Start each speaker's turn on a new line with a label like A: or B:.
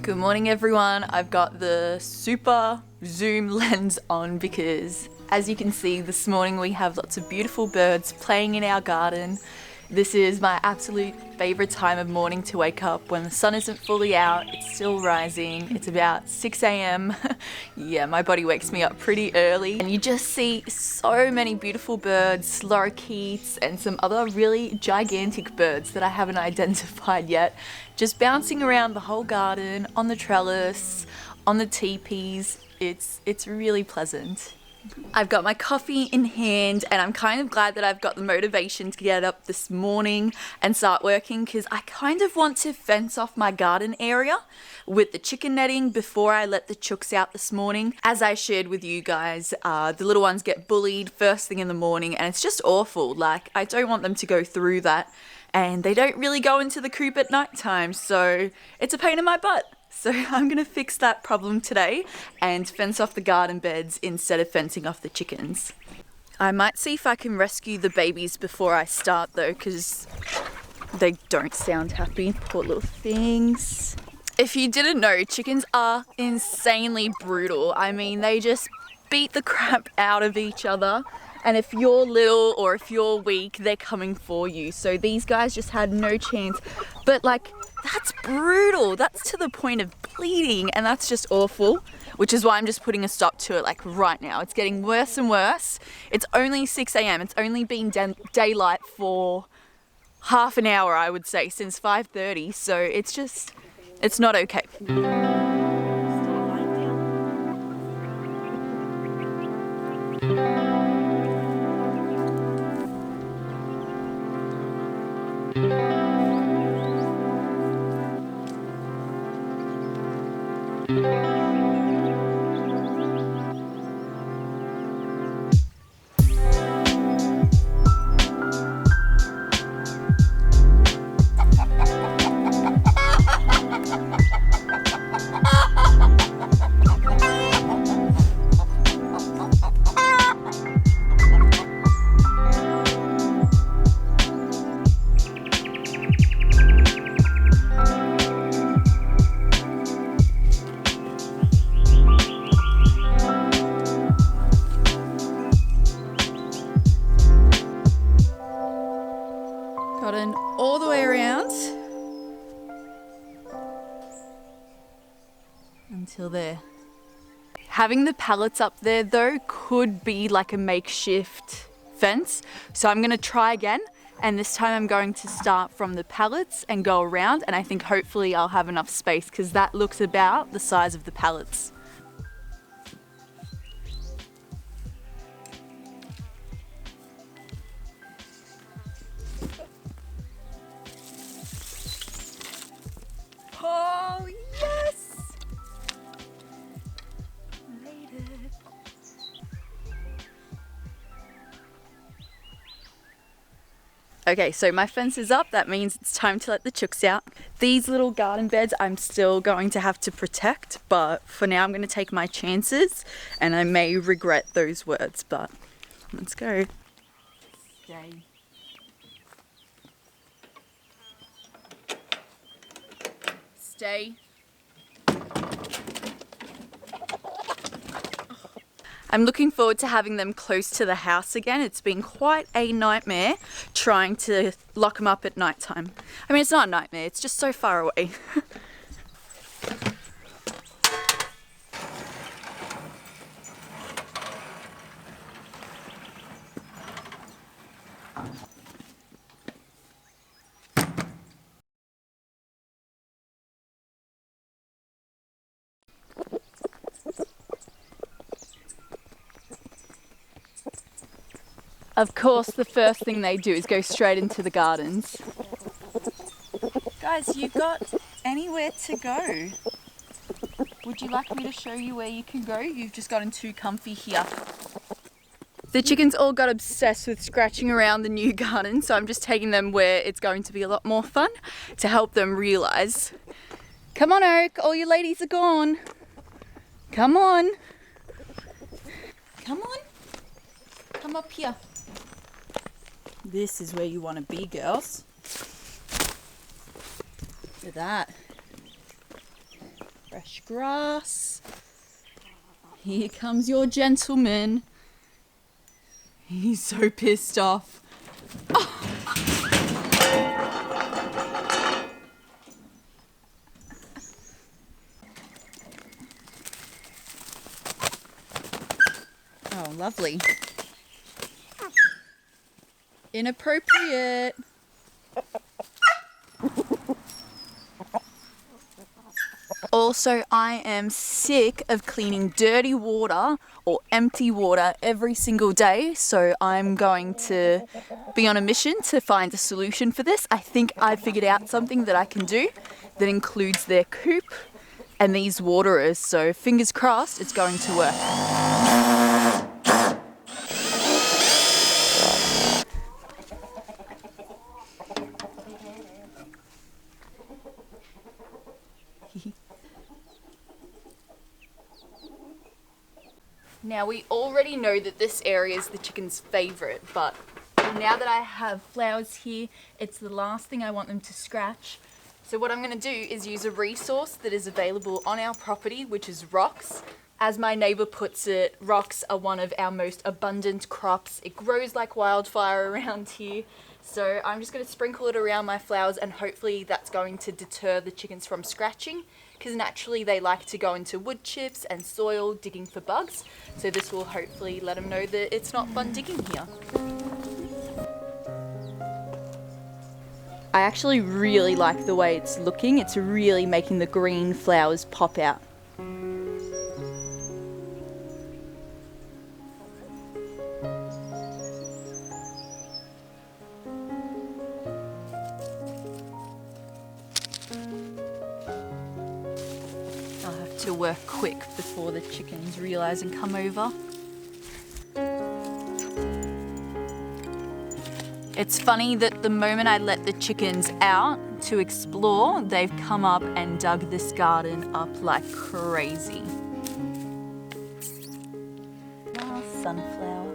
A: Good morning everyone. I've got the super zoom lens on because as you can see this morning we have lots of beautiful birds playing in our garden. This is my absolute favorite time of morning to wake up when the sun isn't fully out, it's still rising. It's about 6 a.m. Yeah, my body wakes me up pretty early and you just see so many beautiful birds, lorikeets and some other really gigantic birds that I haven't identified yet, just bouncing around the whole garden, on the trellis, on the teepees. It's really pleasant. I've got my coffee in hand and I'm kind of glad that I've got the motivation to get up this morning and start working because I kind of want to fence off my garden area with the chicken netting before I let the chooks out this morning. As I shared with you guys, the little ones get bullied first thing in the morning and it's just awful. Like, I don't want them to go through that, and they don't really go into the coop at night time, so it's a pain in my butt. So I'm gonna fix that problem today and fence off the garden beds instead of fencing off the chickens. I might see if I can rescue the babies before I start though, because they don't sound happy, poor little things. If you didn't know, chickens are insanely brutal. I mean, they just beat the crap out of each other. And if you're little or if you're weak, they're coming for you. So these guys just had no chance. But like, that's brutal. That's to the point of bleeding and that's just awful, which is why I'm just putting a stop to it like right now. It's getting worse and worse. It's only 6 a.m. It's only been daylight for half an hour, I would say, since 5:30. So it's not okay. Gotten all the way around until there. Having the pallets up there though could be like a makeshift fence, so I'm gonna try again, and this time I'm going to start from the pallets and go around, and I think hopefully I'll have enough space because that looks about the size of the pallets. Oh, yes! Made it. Okay, so my fence is up. That means it's time to let the chooks out. These little garden beds I'm still going to have to protect, but for now I'm going to take my chances and I may regret those words, but let's go. Stay. Stay. I'm looking forward to having them close to the house again. It's been quite a nightmare trying to lock them up at night time. I mean, it's not a nightmare, it's just so far away. Of course, the first thing they do is go straight into the gardens. Guys, you've got anywhere to go. Would you like me to show you where you can go? You've just gotten too comfy here. The chickens all got obsessed with scratching around the new garden, so I'm just taking them where it's going to be a lot more fun to help them realise. Come on, Oak, all you ladies are gone. Come on. Come on. Come up here. This is where you want to be, girls. Look at that. Fresh grass. Here comes your gentleman. He's so pissed off. Oh, lovely. Inappropriate. Also, I am sick of cleaning dirty water or empty water every single day, so I'm going to be on a mission to find a solution for this. I think I figured out something that I can do that includes their coop and these waterers, so fingers crossed it's going to work. Now, we already know that this area is the chicken's favourite, but now that I have flowers here, it's the last thing I want them to scratch. So what I'm going to do is use a resource that is available on our property, which is rocks. As my neighbour puts it, rocks are one of our most abundant crops. It grows like wildfire around here. So I'm just going to sprinkle it around my flowers, and hopefully that's going to deter the chickens from scratching, because naturally they like to go into wood chips and soil digging for bugs. So this will hopefully let them know that it's not fun digging here. I actually really like the way it's looking. It's really making the green flowers pop out. To work quick before the chickens realise and come over. It's funny that the moment I let the chickens out to explore, they've come up and dug this garden up like crazy. Oh, sunflower.